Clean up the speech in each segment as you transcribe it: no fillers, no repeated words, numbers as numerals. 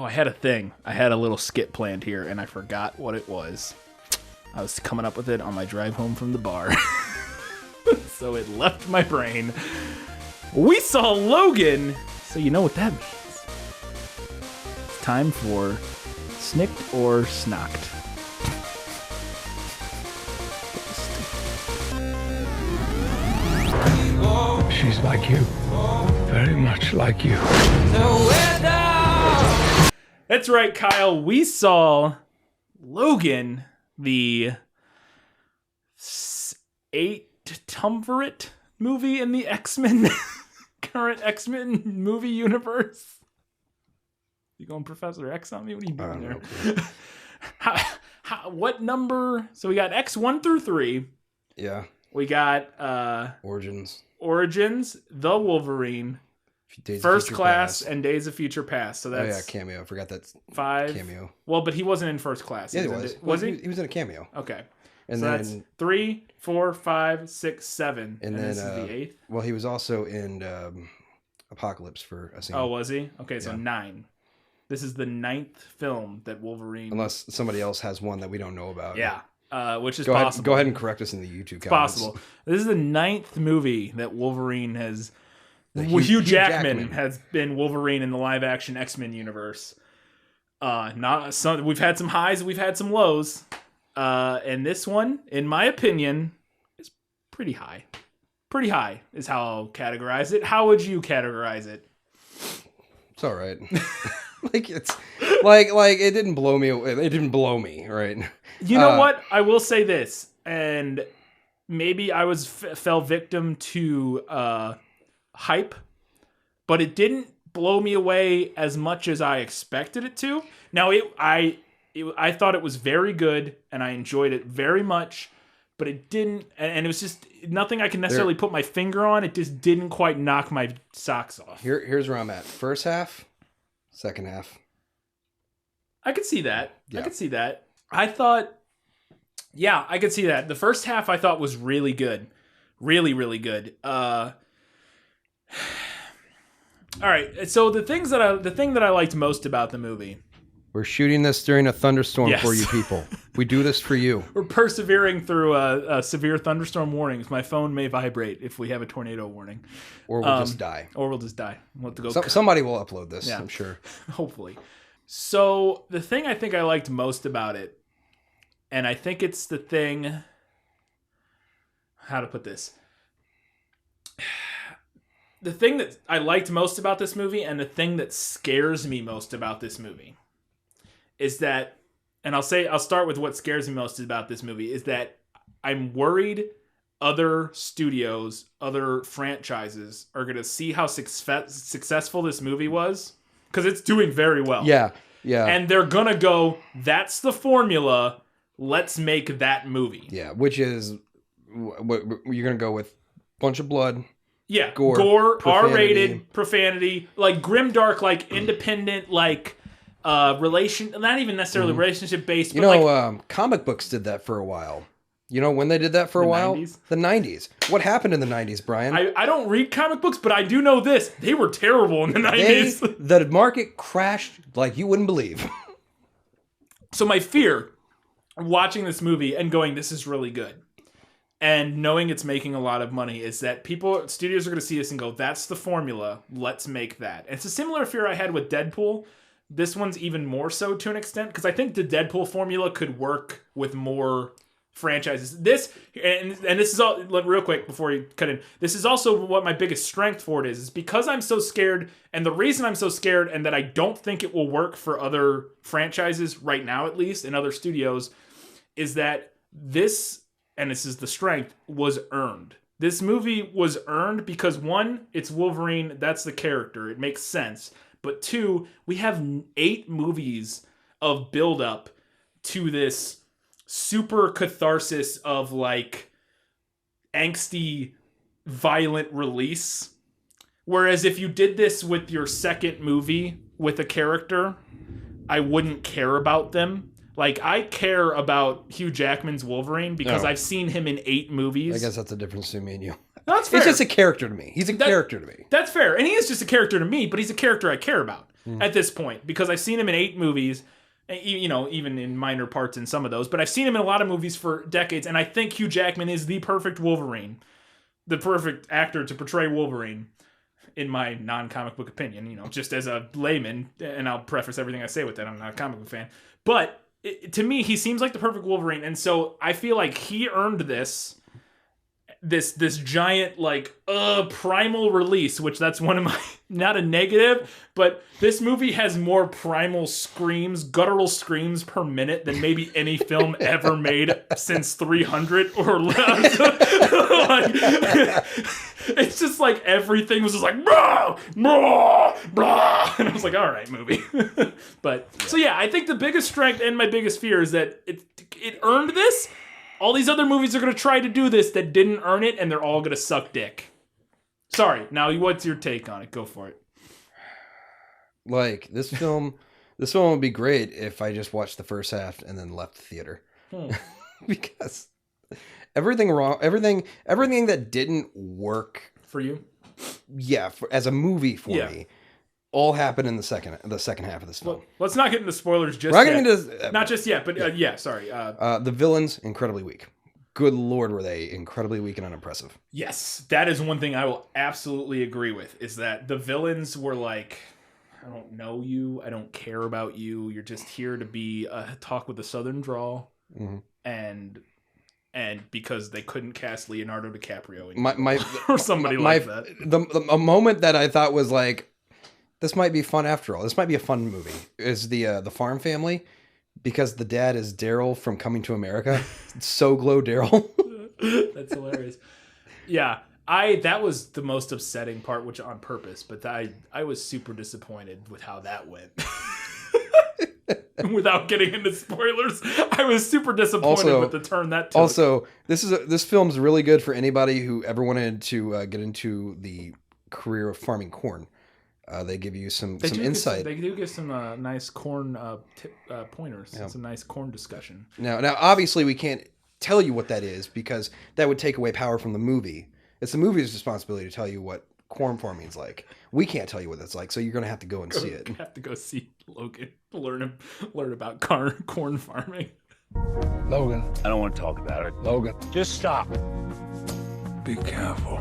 Oh, I had a thing. I had a little skit planned here, and I forgot what it was. I was coming up with it on my drive home from the bar. So it left my brain. We saw Logan, so you know what that means. It's time for snikt or snikt. She's like you. Very much like you. That's right, Kyle. We saw Logan, the 8th movie in the X-Men, current X-Men movie universe. You going Professor X on me? What are you doing there? What number? So we got X1 through 3. Yeah. We got Origins, The Wolverine, First Class, and Days of Future Past. So that's cameo. I forgot that's 5. Cameo. Well, but he wasn't in First Class. Yeah, he was. Was he? He was in a cameo. Okay. And so then that's 3, 4, 5, 6, 7. And then this is the 8th. Well, he was also in Apocalypse for a scene. Oh, was he? Okay, so 9. This is the 9th film that Wolverine. Unless somebody else has one that we don't know about. Yeah. Which is possible. Go ahead and correct us in the YouTube comments. Possible. This is the 9th movie that Wolverine has. Hugh Jackman has been Wolverine in the live-action X-Men universe. We've had some highs, we've had some lows, and this one, in my opinion, is pretty high. Pretty high is how I'll categorize it. How would you categorize it? It's all right. It's like it didn't blow me. It didn't blow me, right? You know what? I will say this, and maybe I fell victim to hype, but it didn't blow me away as much as I expected it to. Now, I thought it was very good, and I enjoyed it very much, but it didn't, and it was just nothing I can necessarily put my finger on. It just didn't quite knock my socks off. Here's where I'm at. First half, second half. I could see that. Yeah. I could see that. I thought, yeah, I could see that. The first half I thought was really good. Really, really good. All right. So the thing that I liked most about the movie. We're shooting this during a thunderstorm for you people. We do this for you. We're persevering through severe thunderstorm warnings. My phone may vibrate if we have a tornado warning. Or we'll just die. Or we'll just die. We'll have to go. Somebody will upload this, I'm sure. Hopefully. So the thing I think I liked most about it, and I think it's the thing, how to put this? The thing that I liked most about this movie, and the thing that scares me most about this movie, is that, and I'll start with what scares me most about this movie, is that I'm worried other studios, other franchises are going to see how successful this movie was, because it's doing very well. Yeah. And they're going to go, that's the formula, let's make that movie. Yeah, which is, what you're going to go with, bunch of blood. Yeah, gore, R-rated, profanity, like grimdark, like independent, like relation, not even necessarily relationship based. You know, comic books did that for a while. You know when they did that for a while? 90s? The 90s. What happened in the 90s, Brian? I don't read comic books, but I do know this. They were terrible in the 90s. The market crashed like you wouldn't believe. So my fear watching this movie and going, this is really good, and knowing it's making a lot of money, is that studios are going to see this and go, that's the formula, let's make that. And it's a similar fear I had with Deadpool. This one's even more so to an extent, because I think the Deadpool formula could work with more franchises. This is all, real quick before you cut in, this is also what my biggest strength for it is because I'm so scared, and the reason I'm so scared and that I don't think it will work for other franchises right now, at least, in other studios, is that this, and this is the strength, was earned. This movie was earned because, one, it's Wolverine, that's the character, it makes sense. But two, we have 8 movies of build-up to this super catharsis of, like, angsty, violent release. Whereas if you did this with your second movie with a character, I wouldn't care about them. Like, I care about Hugh Jackman's Wolverine because I've seen him in 8 movies. I guess that's the difference between me and you. That's fair. It's just a character to me. He's a character to me. That's fair. And he is just a character to me, but he's a character I care about. at this point, because I've seen him in 8 movies, you know, even in minor parts in some of those, but I've seen him in a lot of movies for decades, and I think Hugh Jackman is the perfect Wolverine, the perfect actor to portray Wolverine, in my non-comic book opinion, you know, just as a layman, and I'll preface everything I say with that, I'm not a comic book fan, but to me, he seems like the perfect Wolverine, and so I feel like he earned this giant, like, primal release, which that's one of my, not a negative, but this movie has more primal screams, guttural screams per minute than maybe any film ever made since 300 or less. Like, it's just like everything was just like, blah, blah, blah. And I was like, all right, movie. But, so yeah, I think the biggest strength and my biggest fear is that it earned this. All these other movies are going to try to do this that didn't earn it, and they're all going to suck dick. Sorry. Now, what's your take on it? Go for it. Like, this film would be great if I just watched the first half and then left the theater. Because everything that didn't work for you, as a movie for me, all happened in the second half of this film. Well, let's not get into spoilers just We're yet. not getting into not just yet, but yeah, sorry. The villains, incredibly weak. Good Lord, were they incredibly weak and unimpressive. Yes, that is one thing I will absolutely agree with, is that the villains were like, I don't know you, I don't care about you, you're just here to be talk with a southern drawl, and because they couldn't cast Leonardo DiCaprio or somebody like that. A moment that I thought was like, this might be fun after all. This might be a fun movie. Is the farm family, because the dad is Daryl from Coming to America. So glow Daryl. That's hilarious. Yeah, that was the most upsetting part, which on purpose, but I was super disappointed with how that went. Without getting into spoilers, I was super disappointed with the turn that took. Also, this film's really good for anybody who ever wanted to get into the career of farming corn. They give you some insight. They do give some nice corn pointers. Yeah. Some nice corn discussion. Now, obviously, we can't tell you what that is, because that would take away power from the movie. It's the movie's responsibility to tell you what corn farming is like. We can't tell you what that's like, so you're going to have to go and see it. You have to go see Logan, learn about corn farming. Logan. I don't want to talk about it. Logan. Just stop. Be careful.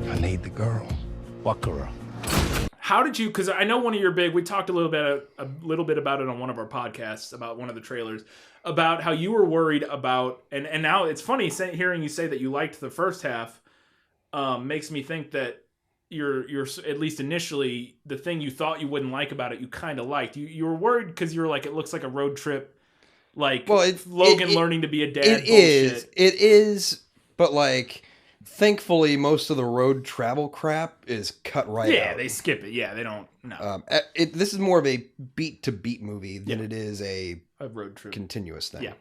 I need the girl. What girl? How did you? Because I know one of your we talked a little bit about it on one of our podcasts, about one of the trailers, about how you were worried about, and now it's funny hearing you say that you liked the first half. Makes me think that you're at least initially, the thing you thought you wouldn't like about it, you kind of liked. You were worried because you were like, it looks like a road trip, like Logan learning to be a dad. It is, but like, thankfully, most of the road travel crap is cut right out. Yeah, they skip it. Yeah, they don't. No. This is more of a beat to beat movie than it is a road trip continuous thing. Yeah.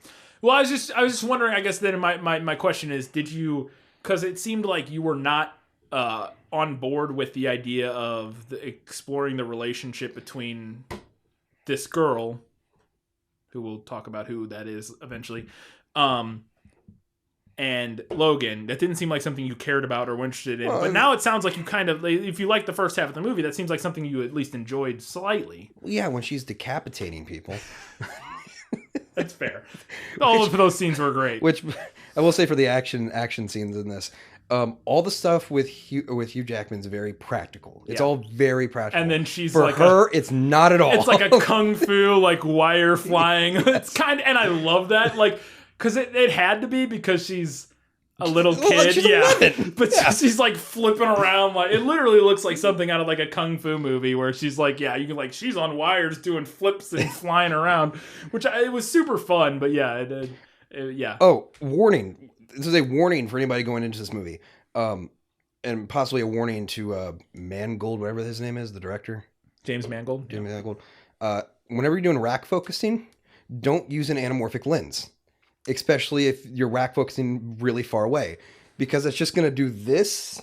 Well, I was just wondering. I guess then my question is, did you? Because it seemed like you were not on board with the idea of exploring the relationship between this girl, who we'll talk about who that is eventually, and Logan. That didn't seem like something you cared about or were interested in. But now it sounds like you kind of, if you like the first half of the movie, that seems like something you at least enjoyed slightly. Yeah, when she's decapitating people. That's fair. All of those scenes were great. Which I will say, for the action scenes in this, all the stuff with Hugh Jackman's very practical. It's all very practical. And then she's for like her, it's not at all. It's like a kung fu, like wire flying. It's kind of, and I love that, like, because it had to be, because she's a little kid, she's 11. But she's like flipping around, like it literally looks like something out of like a kung fu movie, where she's like, you can, like, she's on wires doing flips and flying around, which it was super fun. But yeah. Oh, warning! This is a warning for anybody going into this movie, and possibly a warning to Mangold, whatever his name is, the director, James Mangold. Mangold. Whenever you're doing rack focusing, don't use an anamorphic lens. Especially if you're rack focusing really far away, because it's just going to do this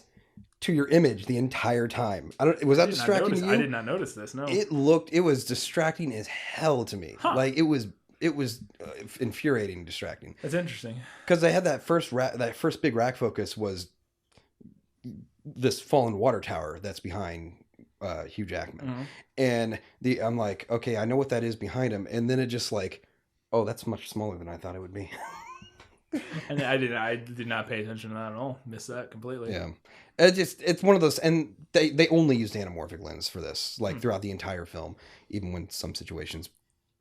to your image the entire time. Was that distracting to you? I did not notice this. No, it was distracting as hell to me. Huh. Like it was infuriating, distracting. That's interesting. Because they had that first big rack focus was this fallen water tower that's behind Hugh Jackman. Mm-hmm. And I'm like, okay, I know what that is behind him. And then it just like, oh, that's much smaller than I thought it would be. And I did not pay attention to that at all. Missed that completely. Yeah. It's one of those, and they only used anamorphic lens for this, like throughout the entire film, even when some situations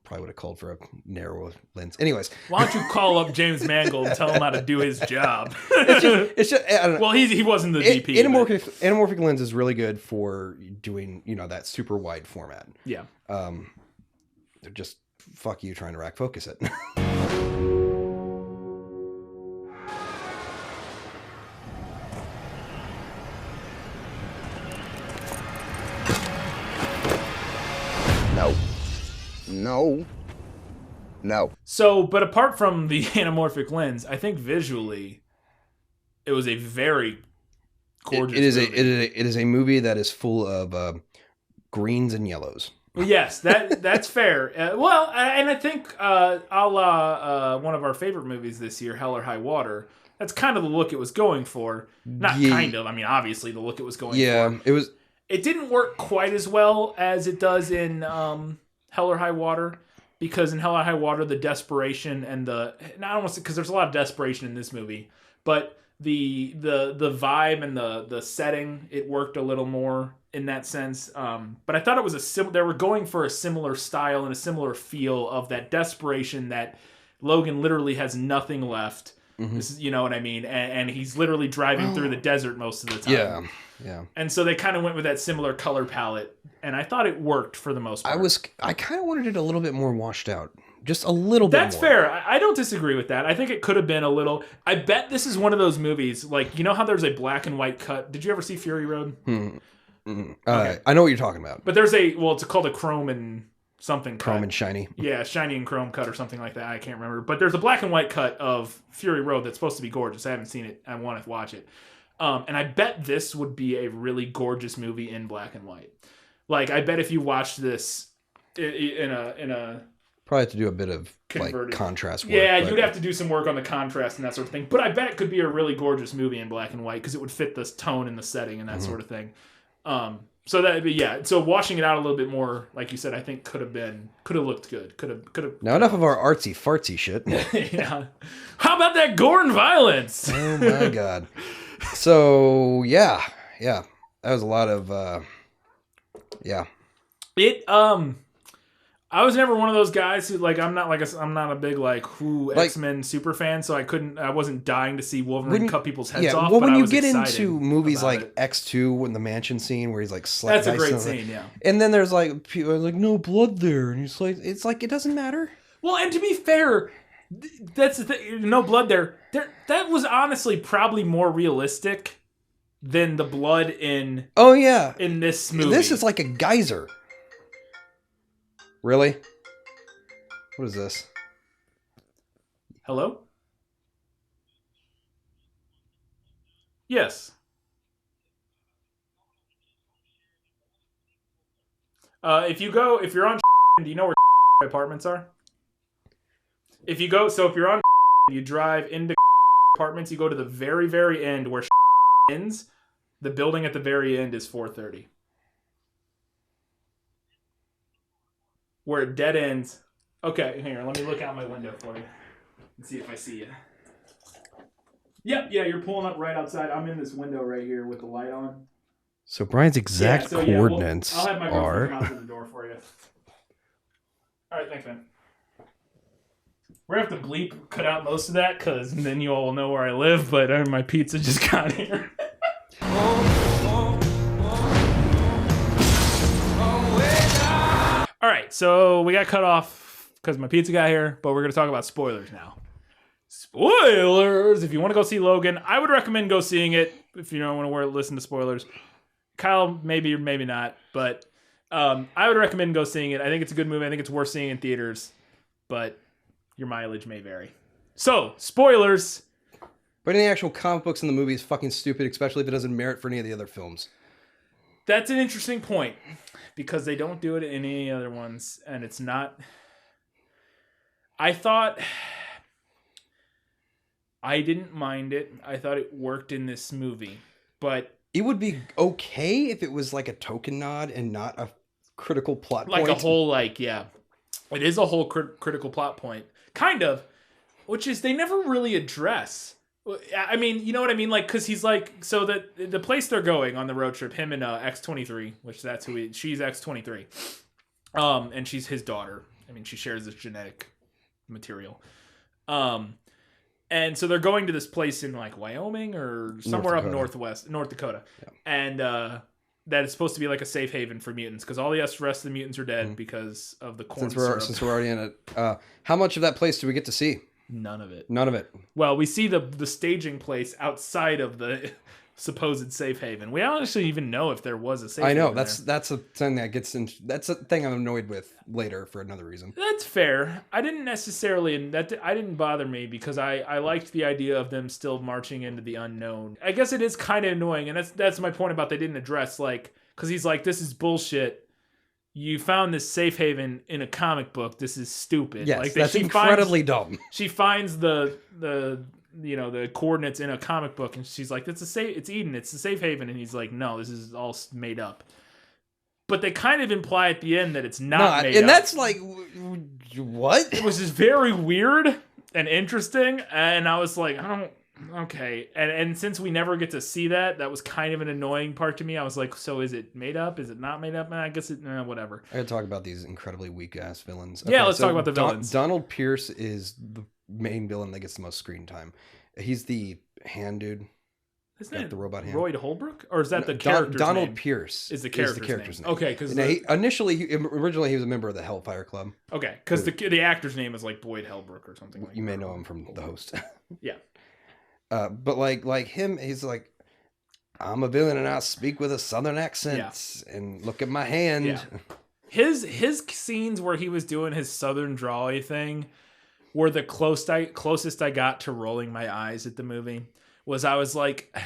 probably would have called for a narrower lens. Anyways, why don't you call up James Mangold and tell him how to do his job? it's just I don't know. Well, he wasn't the DP. Anamorphic lens is really good for doing that super wide format. Yeah. They're just fuck you trying to rack focus it. No. So, but apart from the anamorphic lens, I think visually, it was a very gorgeous. Movie. It is a movie that is full of greens and yellows. Well, yes, that's fair. Well, and I think a la one of our favorite movies this year, Hell or High Water. That's kind of the look it was going for. Not kind of. I mean, obviously the look it was going for. Yeah, it was. It didn't work quite as well as it does in Hell or High Water, because in Hell or High Water, the desperation and I don't want to say, because there's a lot of desperation in this movie, but the vibe and the setting, it worked a little more in that sense. But I thought it was they were going for a similar style and a similar feel of that desperation that Logan literally has nothing left. Mm-hmm. This is, you know what I mean? And he's literally driving through the desert most of the time. Yeah. And so they kind of went with that similar color palette, and I thought it worked for the most part. I kind of wanted it a little bit more washed out. Just a little bit more. That's fair. I don't disagree with that. I think it could have been a little... I bet this is one of those movies, like, you know how there's a black and white cut? Did you ever see Fury Road? Okay. I know what you're talking about. But there's it's called a chrome and something cut. Chrome and shiny. Yeah, shiny and chrome cut or something like that. I can't remember. But there's a black and white cut of Fury Road that's supposed to be gorgeous. I haven't seen it. I want to watch it. And I bet this would be a really gorgeous movie in black and white. Like, I bet if you watched this in a probably have to do a bit of converted. Like contrast work. Yeah, you'd have to do some work on the contrast and that sort of thing. But I bet it could be a really gorgeous movie in black and white because it would fit the tone and the setting and that sort of thing. So washing it out a little bit more, like you said, I think could have looked good. Could have. Now enough of our artsy fartsy shit. Yeah. How about that gore and violence? Oh my god. So yeah, that was a lot of It I was never one of those guys who I'm not a big X-Men super fan, so I wasn't dying to see Wolverine cut people's heads off. Well, but when I you was get excited into movies like it. X2 in the mansion scene where he's like that's a great scene, yeah. And then there's like people are like no blood there, and it's like it doesn't matter. Well, and to be fair, that's the thing, no blood there. That was honestly probably more realistic than the blood in in this movie. This is like a geyser. Really? What is this? Hello? Yes. If you're on do you know where apartments are? If you're on you drive into apartments, you go to the very, very end where ends. The building at the very end is 430. Where it dead ends. Okay, here, let me look out my window for you and see if I see you. Yep, yeah, you're pulling up right outside. I'm in this window right here with the light on. So Brian's exact coordinates I'll have my are... girlfriend come out to the door for you. All right, thanks, man. We're going to have to cut out most of that, because then you all will know where I live, but my pizza just got here. All right, so we got cut off because my pizza got here, but we're going to talk about spoilers now. Spoilers! If you want to go see Logan, I would recommend go seeing it if you don't want to listen to spoilers. Kyle, maybe or maybe not, but I would recommend go seeing it. I think it's a good movie. I think it's worth seeing in theaters, but your mileage may vary. So, spoilers. But in the actual comic books and the movie is fucking stupid, especially if it doesn't merit for any of the other films. That's an interesting point, because they don't do it in any other ones, and it's not... I didn't mind it. I thought it worked in this movie, but It would be okay if it was like a token nod and not a critical plot Like point. a whole, like, yeah. It is a whole critical plot point. Kind of. Which is, they never really address. I mean, you know what I mean? Like, because he's like, so that the place they're going on the road trip, him and X-23, which that's who she's X-23. And she's his daughter. I mean, she shares this genetic material. And so they're going to this place in like Wyoming or somewhere up North Dakota. Yeah. And that is supposed to be like a safe haven for mutants because all the rest of the mutants are dead because of the corn syrup. Since we're already in it, how much of that place do we get to see? None of it. None of it. Well, we see the staging place outside of the supposed safe haven. We don't actually even know if there was a safe haven. I know, that's a thing that gets in. That's a thing I'm annoyed with later for another reason. That's fair. I didn't necessarily, I didn't bother me because I liked the idea of them still marching into the unknown. I guess it is kind of annoying, and that's my point about they didn't address, like, because he's like, this is bullshit. You found this safe haven in a comic book. This is stupid. Yes, like, that's incredibly dumb. She finds the coordinates in a comic book, and she's like, it's Eden. It's the safe haven. And he's like, no, this is all made up. But they kind of imply at the end that it's not made up. And that's like, what? It was just very weird and interesting. And I was like, okay. And since we never get to see that was kind of an annoying part to me. I was like, so is it made up? Is it not made up? I guess whatever. I gotta talk about these incredibly weak ass villains. Okay, let's talk about the villains. Donald Pierce is the main villain that gets the most screen time. He's the hand dude. Isn't that the robot hand? Royd Holbrook? Or is that the character's Donald name? Pierce is the character's name. Okay, because originally he was a member of the Hellfire Club. Okay, because the actor's name is like Boyd Hellbrook or something like that. You may know him from the host. Yeah. But like him, he's like, I'm a villain and I speak with a southern accent and look at my hand. Yeah. His scenes where he was doing his southern drawl thing were the closest I got to rolling my eyes at the movie. I was like,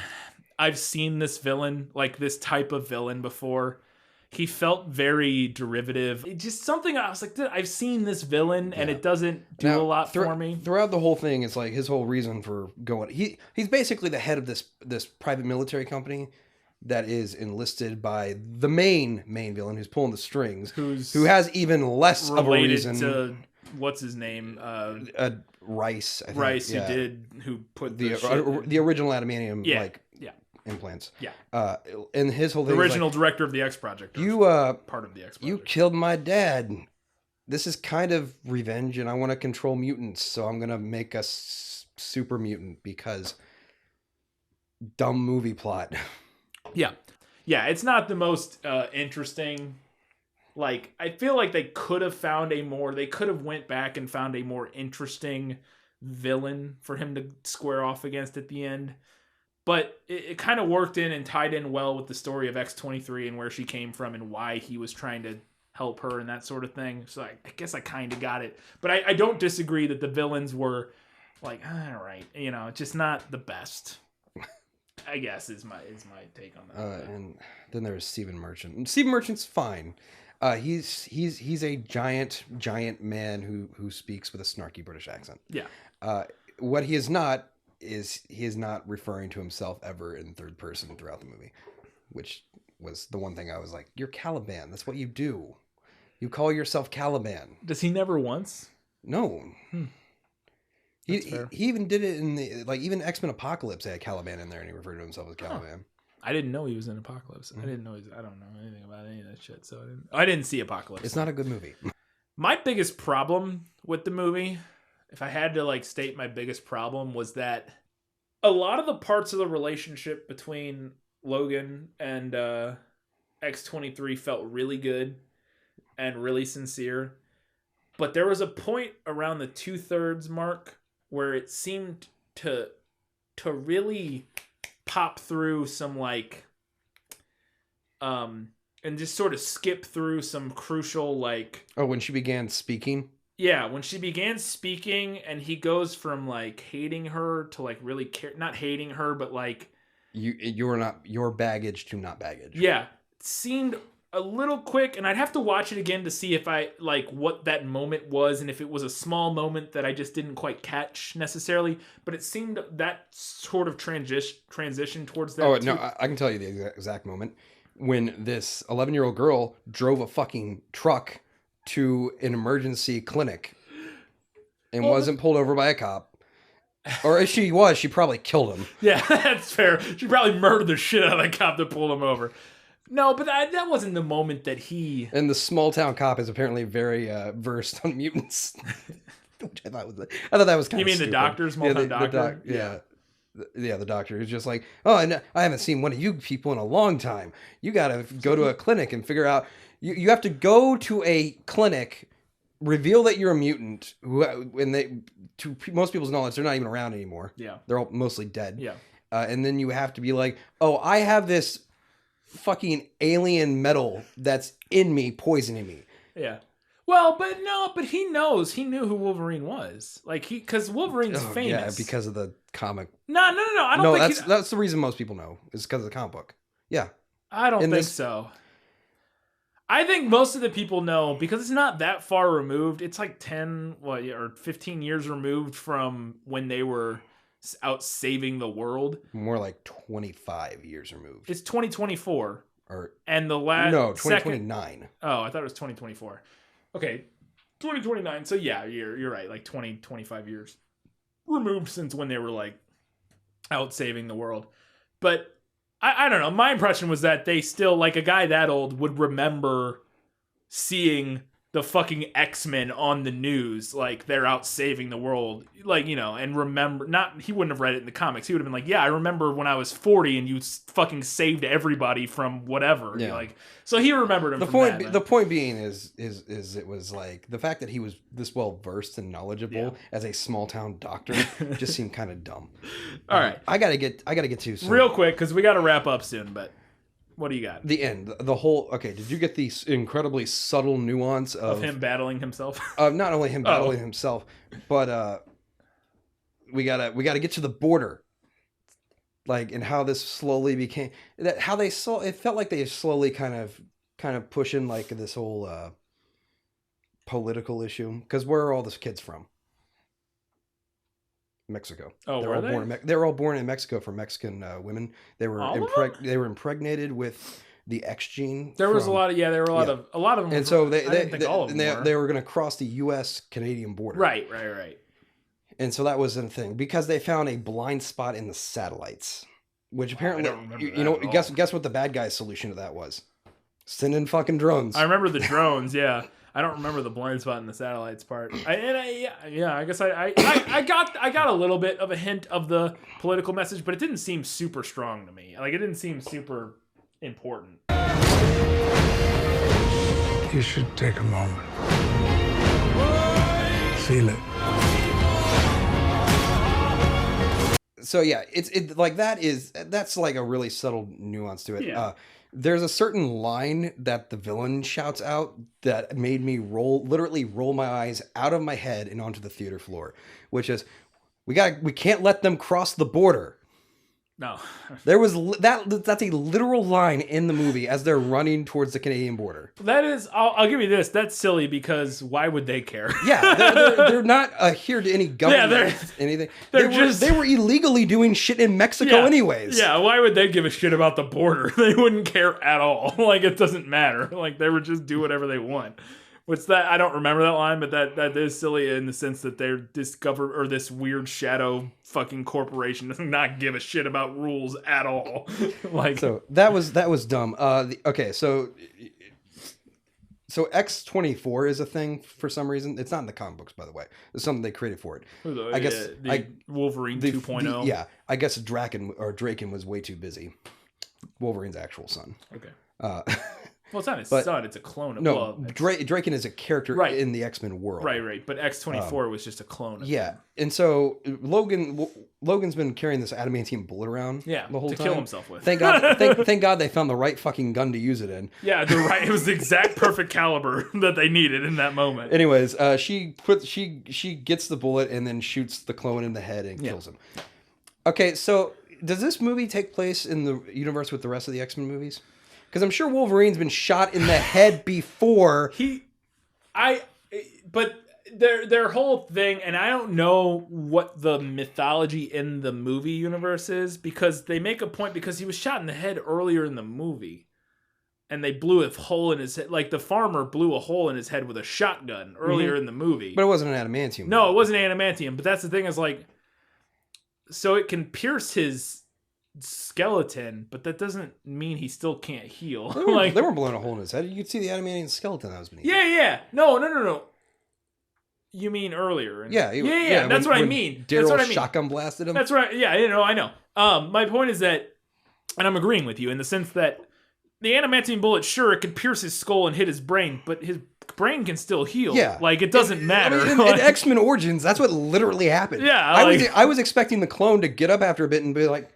I've seen this villain, like this type of villain before. He felt very derivative. Just something I was like, I've seen this villain and it doesn't do a lot for me. Throughout the whole thing, it's like his whole reason for going. He's basically the head of this private military company that is enlisted by the main villain who's pulling the strings, who has even less of a reason to what's his name? Rice. I think. Rice, who put the original adamantium implants. Yeah. And his whole thing, the original director of the X Project. Part of the X Project. You killed my dad. This is kind of revenge, and I want to control mutants, so I'm gonna make us super mutant because dumb movie plot. Yeah. It's not the most interesting. Like, I feel like they could have went back and found a more interesting villain for him to square off against at the end. But it kind of worked in and tied in well with the story of X-23 and where she came from and why he was trying to help her and that sort of thing. So I guess I kind of got it. But I don't disagree that the villains were like, all right, just not the best. I guess is my take on that. And then there's Stephen Merchant. Stephen Merchant's fine. He's a giant man who speaks with a snarky British accent. Yeah. What he is not referring to himself ever in third person throughout the movie, which was the one thing I was like, you're Caliban. That's what you do. You call yourself Caliban. Does he never once? No. He even did it in the, like, even X-Men Apocalypse had Caliban in there and he referred to himself as Caliban. I didn't know he was in Apocalypse. I didn't know I don't know anything about any of that shit. So I didn't see Apocalypse. It's not a good movie. My biggest problem with the movie, if I had to like state my biggest problem, was that a lot of the parts of the relationship between Logan and X-23 felt really good and really sincere. But there was a point around the 2/3 mark where it seemed to really pop through some like and just sort of skip through some crucial like when she began speaking. Yeah, when she began speaking and he goes from like hating her to like really not hating her, but like you're not your baggage to not baggage. Yeah, it seemed a little quick, and I'd have to watch it again to see if I like what that moment was, and if it was a small moment that I just didn't quite catch necessarily. But it seemed that sort of transition towards that. Oh no, I can tell you the exact moment when this 11-year-old girl drove a fucking truck to an emergency clinic and wasn't pulled over by a cop. Or if she was, she probably killed him. Yeah, that's fair. She probably murdered the shit out of the cop that pulled him over. No, but that wasn't the moment that he... And the small town cop is apparently very versed on mutants. Which I thought that was kind of You mean stupid. the doctor, small town doctor? Yeah, the doctor is just like, oh, and I haven't seen one of you people in a long time. You got to go to a clinic and figure out... You have to go to a clinic, reveal that you're a mutant, to most people's knowledge, they're not even around anymore. Yeah. They're all mostly dead. Yeah. And then you have to be like, oh, I have this fucking alien metal that's in me, poisoning me. Yeah. Well, but he knew who Wolverine was. Like because Wolverine's famous. Yeah, because of the comic. No. I don't think that's the reason most people know is because of the comic book. Yeah. I don't think so. I think most of the people know because it's not that far removed. It's like 10 or 15 years removed from when they were out saving the world. More like 25 years removed. It's 2024. Or and the last 2029. Oh, I thought it was 2024. Okay. 2029. So yeah, you're right. Like 25 years removed since when they were like out saving the world. But I don't know. My impression was that they still, like a guy that old would remember seeing the fucking X-Men on the news, like they're out saving the world, like, you know, and remember, he wouldn't have read it in the comics. He would have been like, yeah, I remember when I was 40 and you fucking saved everybody from whatever. Yeah. Like, so he remembered him. The point being is it was like the fact that he was this well versed and knowledgeable as a small town doctor just seemed kind of dumb. All right, I gotta get to real quick because we got to wrap up soon, but. What do you got? The end. The whole... Okay, did you get the incredibly subtle nuance of him battling himself? Not only him battling himself, but we gotta get to the border. Like, and how this slowly became... How they saw... It felt like they slowly kind of pushing, like, this whole political issue. Because where are all those kids from? Mexico. Oh, they were all born in Mexico from Mexican women. They were impregnated with the X gene. There was a lot of a lot of them. And so they were going to cross the U.S. Canadian border. Right. And so that was the thing because they found a blind spot in the satellites, which apparently guess what the bad guy's solution to that was? Send in fucking drones. I remember the drones. Yeah. I don't remember the blind spot in the satellites part. I guess I got a little bit of a hint of the political message, but it didn't seem super strong to me. Like it didn't seem super important. You should take a moment. Feel it. So yeah, it's like that's like a really subtle nuance to it. Yeah. There's a certain line that the villain shouts out that made me literally roll my eyes out of my head and onto the theater floor, which is, we can't let them cross the border. No. There was that's a literal line in the movie as they're running towards the Canadian border. That is, I'll give you this. That's silly because why would they care? Yeah, they're not adhere to any government anything. They were illegally doing shit in Mexico anyways. Yeah, why would they give a shit about the border? They wouldn't care at all. Like it doesn't matter. Like they would just do whatever they want. What's that? I don't remember that line, but that is silly in the sense that they're this weird shadow fucking corporation does not give a shit about rules at all. Like so that was dumb. Okay, so X-24 is a thing for some reason. It's not in the comic books, by the way. It's something they created for it. I guess Wolverine 2.0. Yeah, I guess Draken was way too busy. Wolverine's actual son. Okay. Well, it's not his son; it's a clone of. No, Draken is a character in the X-Men world. Right. But X-24 was just a clone of him. And so Logan's been carrying this adamantium bullet around the whole time. To kill himself with. Thank God they found the right fucking gun to use it in. Yeah, it was the exact perfect caliber that they needed in that moment. Anyways, she gets the bullet and then shoots the clone in the head and kills him. Okay, so does this movie take place in the universe with the rest of the X-Men movies? Because I'm sure Wolverine's been shot in the head before. But their whole thing, and I don't know what the mythology in the movie universe is, because they make a point, because he was shot in the head earlier in the movie, and they blew a hole in his head. Like, the farmer blew a hole in his head with a shotgun earlier in the movie. But it wasn't an adamantium. No, it wasn't adamantium. But that's the thing, is like, so it can pierce his skeleton, but that doesn't mean he still can't heal. They weren't blowing a hole in his head. You could see the adamantium skeleton that was beneath. Yeah. No. You mean earlier? Yeah. That's what I mean. Daryl That's what I mean. Shotgun blasted him. That's right. Yeah, I know. My point is that, and I'm agreeing with you in the sense that the adamantium bullet, sure, it could pierce his skull and hit his brain, but his brain can still heal. Yeah. Like, it doesn't matter. I mean, in X-Men Origins, that's what literally happened. Yeah. I was expecting the clone to get up after a bit and be like,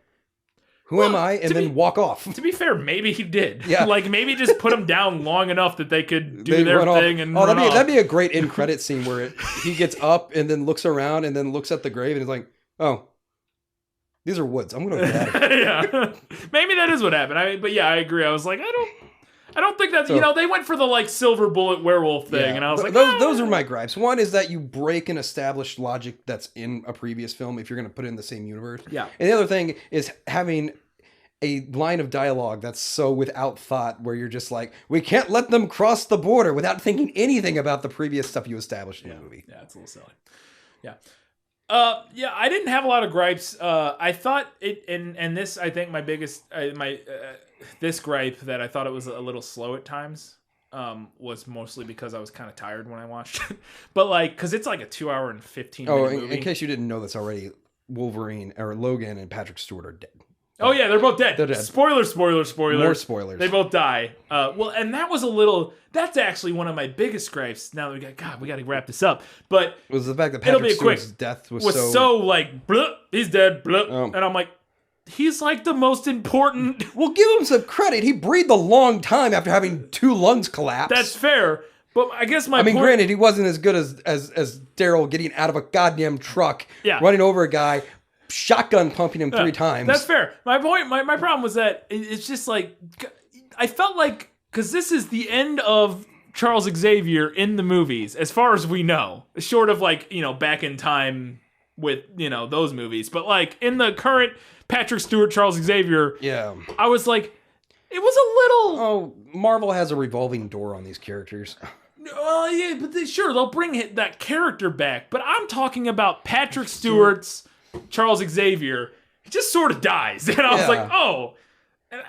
who am I? And then walk off. To be fair, maybe he did. Yeah. Like, maybe just put him down long enough that they could do their thing and run off. That'd be a great end credit scene where he gets up and then looks around and then looks at the grave and is like, oh, these are woods. I'm going to get out of here. Yeah. Maybe that is what happened. But yeah, I agree. I was like, I don't think that's, they went for the, like, silver bullet werewolf thing. Yeah, and I was like, those are my gripes. One is that you break an established logic that's in a previous film if you're going to put it in the same universe. Yeah. And the other thing is having a line of dialogue that's so without thought, where you're just like, we can't let them cross the border, without thinking anything about the previous stuff you established in the movie. Yeah, it's a little silly. Yeah. I didn't have a lot of gripes. I thought it, and this, I think my biggest, this gripe that I thought it was a little slow at times, was mostly because I was kind of tired when I watched it. But like, cause it's like a 2 hour and 15 minute movie. In case you didn't know this already, Wolverine or Logan and Patrick Stewart are dead. Oh yeah, they're both dead. They're dead. Spoiler. More spoilers. They both die. And that was a little. That's actually one of my biggest gripes. Now that we got to wrap this up. But it was the fact that Patrick Stewart's death was so like, bluh, he's dead, bluh. And I'm like, he's like the most important. Well, give him some credit. He breathed a long time after having 2 lungs collapse. That's fair. But I guess my point... granted, he wasn't as good as Daryl getting out of a goddamn truck, running over a guy, shotgun pumping him 3 times. That's fair. My point, my problem was that it's just like, I felt like, because this is the end of Charles Xavier in the movies, as far as we know, short of like, back in time with, those movies. But like in the current Patrick Stewart, Charles Xavier, I was like, it was a little... Oh, Marvel has a revolving door on these characters. Yeah, but they'll bring that character back. But I'm talking about Patrick Stewart's Charles Xavier. He just sort of dies. And I was like, oh,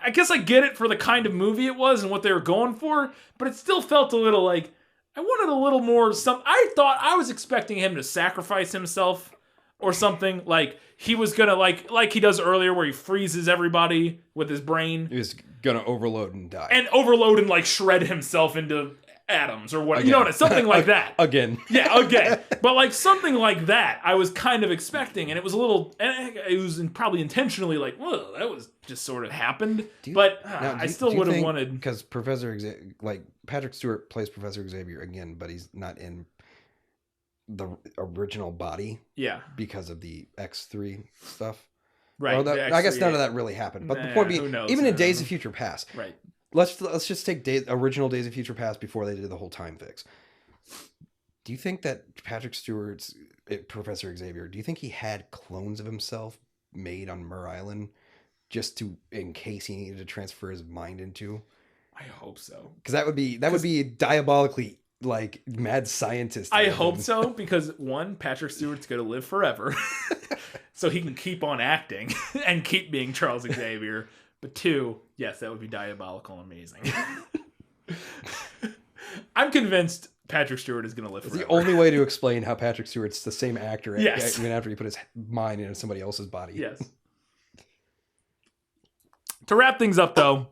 I guess I get it for the kind of movie it was and what they were going for, but it still felt a little like, I wanted a little more, I was expecting him to sacrifice himself or something, like he was gonna, like he does earlier where he freezes everybody with his brain. He was gonna overload and die. And overload and like shred himself into atoms or what, something like that. Again. Yeah, again. But like something like that, I was kind of expecting, and it was a little, and it was probably intentionally like, whoa, that was just sort of happened. I still would have wanted, because Patrick Stewart plays Professor Xavier again, but he's not in the original body. Yeah. Because of the X3 stuff. Right. Well, I guess none of that really happened. But the point being, even in Days of Future Past. Right. Let's just take original Days of Future Past before they did the whole time fix. Do you think that Patrick Stewart's Professor Xavier, do you think he had clones of himself made on Mur Island just in case he needed to transfer his mind into? I hope so. Because that would be diabolically like mad scientist. I hope so, because one, Patrick Stewart's gonna live forever, so he can keep on acting and keep being Charles Xavier. But 2, yes, that would be diabolical and amazing. I'm convinced Patrick Stewart is going to live forever. It's the only way to explain how Patrick Stewart's the same actor even after he put his mind into somebody else's body. Yes. To wrap things up, though,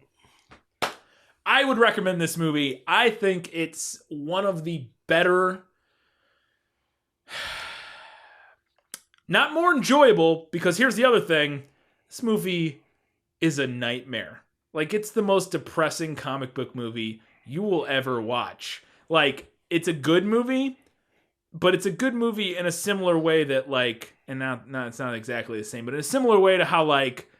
I would recommend this movie. I think it's one of the better... Not more enjoyable, because here's the other thing. This movie is a nightmare. Like, it's the most depressing comic book movie you will ever watch. Like, it's a good movie, but it's a good movie in a similar way that, like, and now it's not exactly the same, but in a similar way to how, like,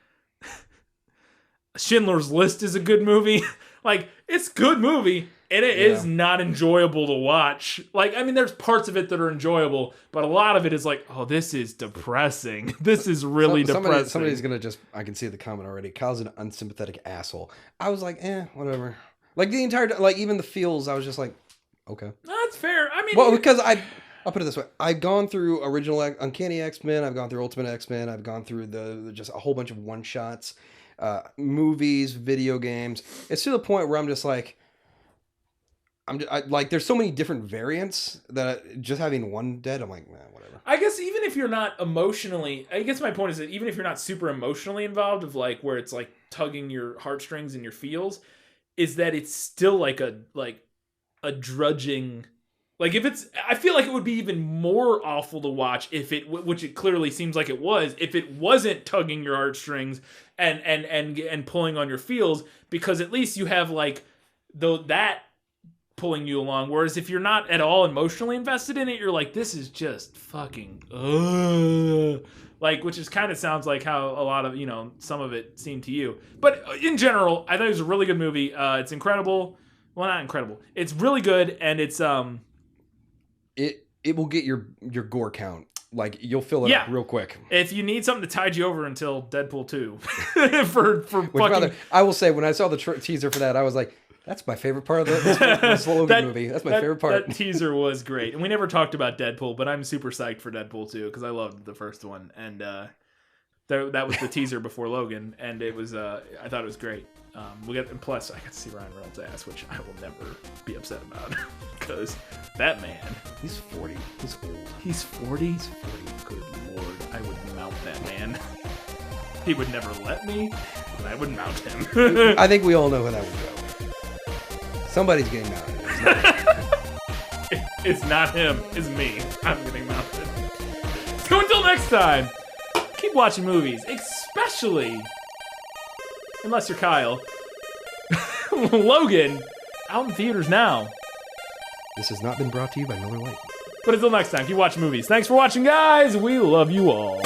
Schindler's List is a good movie. Like, it's a good movie, and it is not enjoyable to watch. Like, I mean, there's parts of it that are enjoyable, but a lot of it is like, oh, this is depressing. This is really depressing. Somebody's gonna I can see the comment already. Kyle's an unsympathetic asshole. I was like, whatever. Like the entire, like even the feels, I was just like, okay. That's fair. I mean, well, because I'll put it this way. I've gone through original Uncanny X-Men. I've gone through Ultimate X-Men. I've gone through just a whole bunch of one-shots, movies, video games. It's to the point where I'm just like, like, there's so many different variants that just having one dead, I'm like, whatever. I guess even if you're not emotionally, I guess my point is that even if you're not super emotionally involved, of like where it's like tugging your heartstrings and your feels, is that it's still like a drudging. Like, if it's, I feel like it would be even more awful to watch if it, which it clearly seems like it was, if it wasn't tugging your heartstrings and pulling on your feels, because at least you have like that pulling you along. Whereas if you're not at all emotionally invested in it, you're like, this is just fucking like, which is kind of sounds like how a lot of, you know, some of it seemed to you. But in general, I thought it was a really good movie. It's incredible. Well, not incredible. It's really good, and it's It will get your gore count. Like, you'll fill it up real quick. If you need something to tide you over until Deadpool 2. for fucking... I will say, when I saw the teaser for that, I was like, that's my favorite part of this Logan movie. That's my favorite part. That teaser was great. And we never talked about Deadpool, but I'm super psyched for Deadpool 2 because I loved the first one. And that was the teaser before Logan, and it was I thought it was great. And plus I got to see Ryan Reynolds' ass, which I will never be upset about because that man, he's 40. He's old. He's 40. He's 40. Good lord, I would mount that man. He would never let me, but I would mount him. I think we all know how that would go. Somebody's getting mounted. It's not him. It's me. I'm getting mounted. So until next time, keep watching movies, especially unless you're Kyle. Logan, out in theaters now. This has not been brought to you by Miller Lite. But until next time, keep watching movies. Thanks for watching, guys. We love you all.